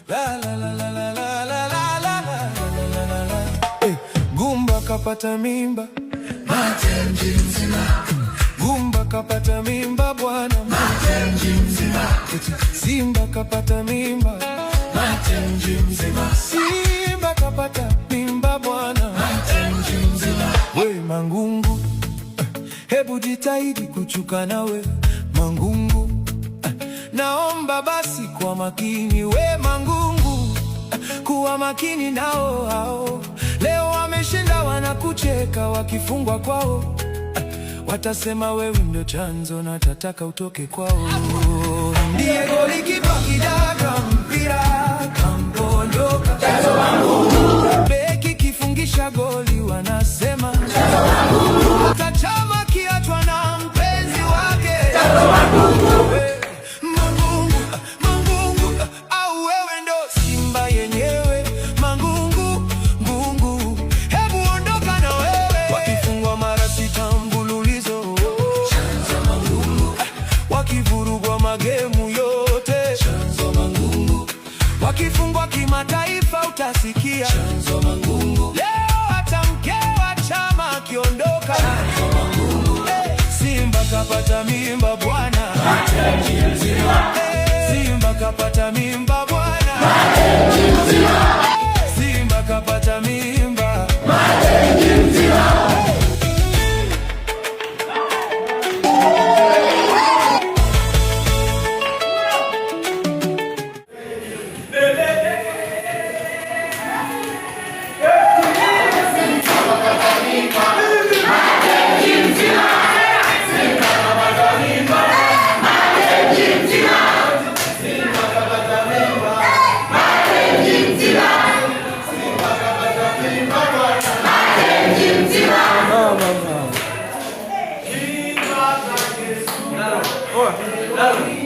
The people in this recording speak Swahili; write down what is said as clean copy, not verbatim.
La la la la la la la la la la la la. Gumba kapata mimba, Mate mji mzima. Gumba kapata mimba bwana, Mate mji mzima. Simba kapata mimba, Mate mji mzima. Simba kapata mimba bwana, Mate mji mzima. we Mangungu, hebu jitahidi kuchuka nawe Mangungu, naomba basi kwa makini we Mangungu, kuwa makini nao hao. Leo wameshinda wanakucheka, wakifungwa kwao watasema wewe ndio chanzo na tataka utoke kwao. Ndiye golikipa kidaga mpira kampondoka, beki kifungisha goli wanasema hata chama kiachwa na mpenzi wake. Mangungu, Mangungu, au wewe ndo Simba yenyewe? Mangungu, Ngungu, hebu ondoka na wewe. Wakifungwa mara 6 mfululizo, Chanzo Mangungu. wakivurugwa magemu yote, Chanzo Mangungu. wakifungwa kimataifa utasikia Chanzo Mangungu. leo hata mke wa chama akiondoka. Chanzo Mangungu. Simba kapata mimba bwana, Mate mji mzima. Simba kapata mimba bwana, Mate mji mzima. Simba kapata mimba. Mate mji mzima. Oh,